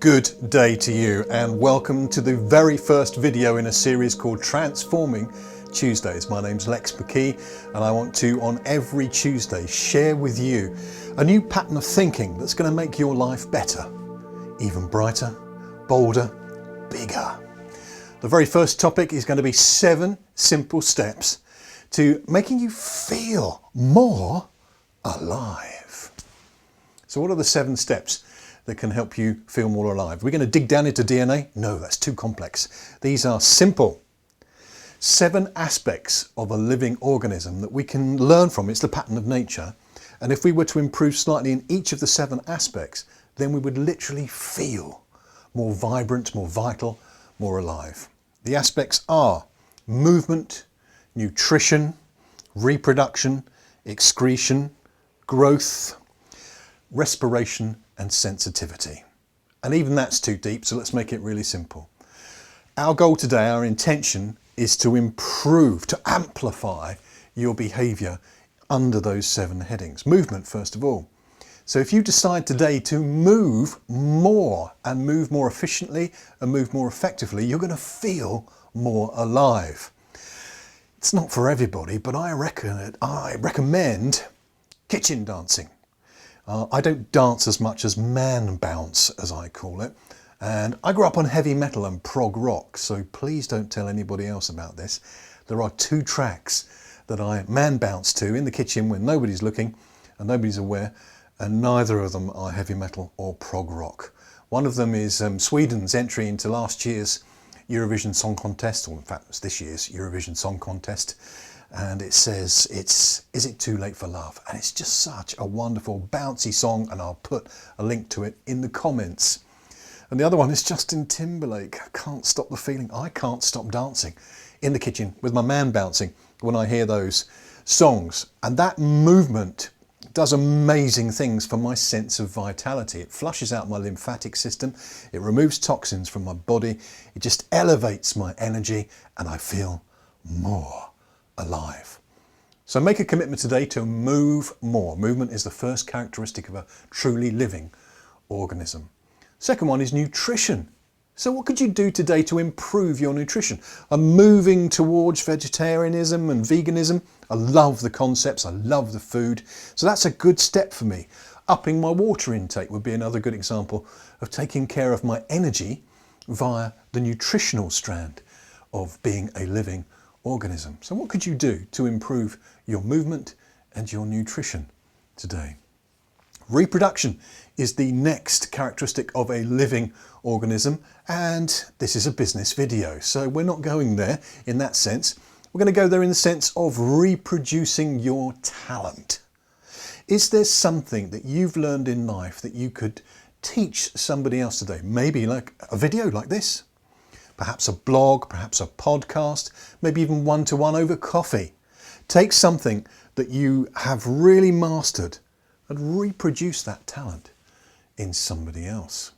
good day to you and welcome to the very first video in a series called Transforming Tuesdays. My name's Lex McKee and I want to, on every Tuesday, share with you a new pattern of thinking that's going to make your life better, even brighter, bolder, bigger. The very first topic is going to be 7 simple steps to making you feel more alive. So what are the 7 steps that can help you feel more alive? We're going to dig down into DNA? No, that's too complex. These are simple 7 aspects of a living organism that we can learn from. It's the pattern of nature. And if we were to improve slightly in each of the 7 aspects, then we would literally feel more vibrant, more vital, more alive. The aspects are movement, nutrition, reproduction, excretion, growth, respiration, and sensitivity. And even that's too deep, so let's make it really simple. Our goal today, our intention, is to improve, to amplify your behaviour under those 7 headings. Movement, first of all. So if you decide today to move more and move more efficiently and move more effectively, you're going to feel more alive. It's not for everybody, but I recommend kitchen dancing. I don't dance as much as man bounce, as I call it. And I grew up on heavy metal and prog rock, so please don't tell anybody else about this. There are 2 tracks that I man bounce to in the kitchen when nobody's looking and nobody's aware, and neither of them are heavy metal or prog rock. One of them is Sweden's entry into last year's Eurovision Song Contest, or in fact it's this year's Eurovision Song Contest. And it says, Is it too late for love? And it's just such a wonderful bouncy song, and I'll put a link to it in the comments. And the other one is Justin Timberlake, Can't Stop the Feeling. I can't stop dancing in the kitchen with my man bouncing when I hear those songs. And that movement does amazing things for my sense of vitality. It flushes out my lymphatic system, it removes toxins from my body, it just elevates my energy, and I feel more alive. So make a commitment today to move more. Movement is the first characteristic of a truly living organism. Second one is nutrition. So what could you do today to improve your nutrition? I'm moving towards vegetarianism and veganism. I love the concepts, I love the food. So that's a good step for me. Upping my water intake would be another good example of taking care of my energy via the nutritional strand of being a living organism. So what could you do to improve your movement and your nutrition today? Reproduction is the next characteristic of a living organism, and this is a business video, so we're not going there in that sense. We're going to go there in the sense of reproducing your talent. Is there something that you've learned in life that you could teach somebody else today? Maybe like a video like this, perhaps a blog, perhaps a podcast, maybe even one-to-one over coffee. Take something that you have really mastered and reproduce that talent in somebody else.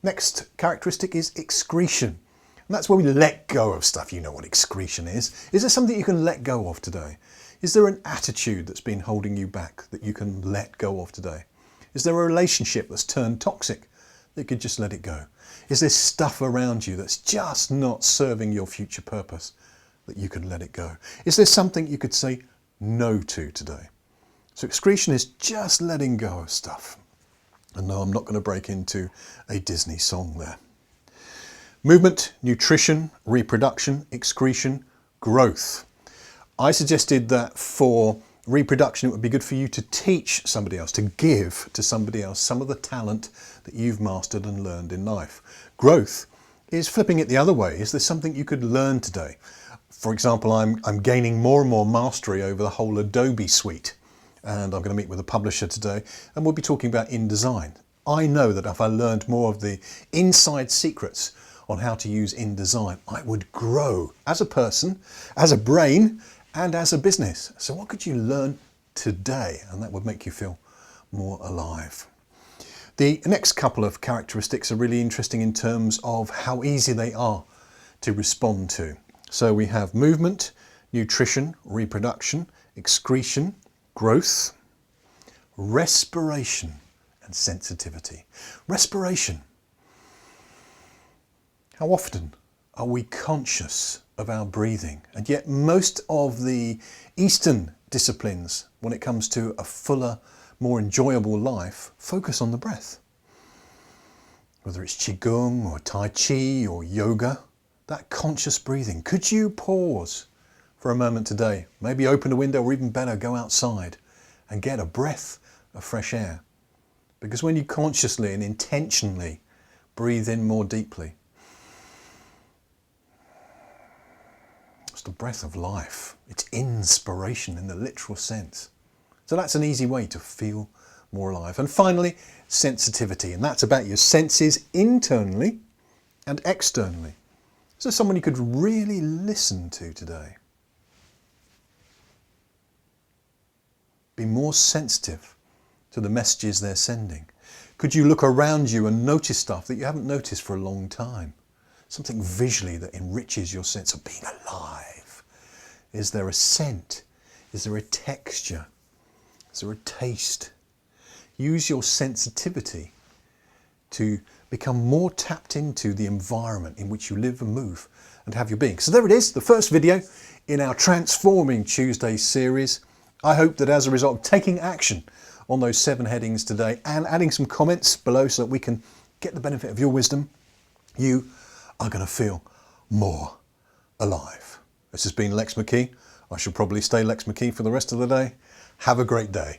Next characteristic is excretion. And that's where we let go of stuff. You know what excretion is. Is there something you can let go of today? Is there an attitude that's been holding you back that you can let go of today? Is there a relationship that's turned toxic that you could just let it go? Is there stuff around you that's just not serving your future purpose that you can let it go? Is there something you could say no to today? So excretion is just letting go of stuff. And no, I'm not going to break into a Disney song there. Movement, nutrition, reproduction, excretion, growth. I suggested that for reproduction, it would be good for you to teach somebody else, to give to somebody else some of the talent that you've mastered and learned in life. Growth is flipping it the other way. Is there something you could learn today? For example, I'm gaining more and more mastery over the whole Adobe suite. And I'm going to meet with a publisher today and we'll be talking about InDesign. I know that if I learned more of the inside secrets on how to use InDesign, I would grow as a person, as a brain, and as a business. So what could you learn today? And that would make you feel more alive. The next couple of characteristics are really interesting in terms of how easy they are to respond to. So we have movement, nutrition, reproduction, excretion, growth, respiration, and sensitivity. Respiration. How often are we conscious of our breathing? And yet most of the Eastern disciplines, when it comes to a fuller, more enjoyable life, focus on the breath. Whether it's Qigong or Tai Chi or yoga, that conscious breathing. Could you pause for a moment today? Maybe open a window, or even better, go outside and get a breath of fresh air. Because when you consciously and intentionally breathe in more deeply, it's the breath of life. It's inspiration in the literal sense. So that's an easy way to feel more alive. And finally, sensitivity. And that's about your senses internally and externally. So someone you could really listen to today. Be more sensitive to the messages they're sending. Could you look around you and notice stuff that you haven't noticed for a long time? Something visually that enriches your sense of being alive. Is there a scent? Is there a texture? Is there a taste? Use your sensitivity to become more tapped into the environment in which you live and move and have your being. So there it is, the first video in our Transforming Tuesday series. I hope that as a result of taking action on those 7 headings today and adding some comments below so that we can get the benefit of your wisdom, you are going to feel more alive. This has been Lex McKee. I shall probably stay Lex McKee for the rest of the day. Have a great day.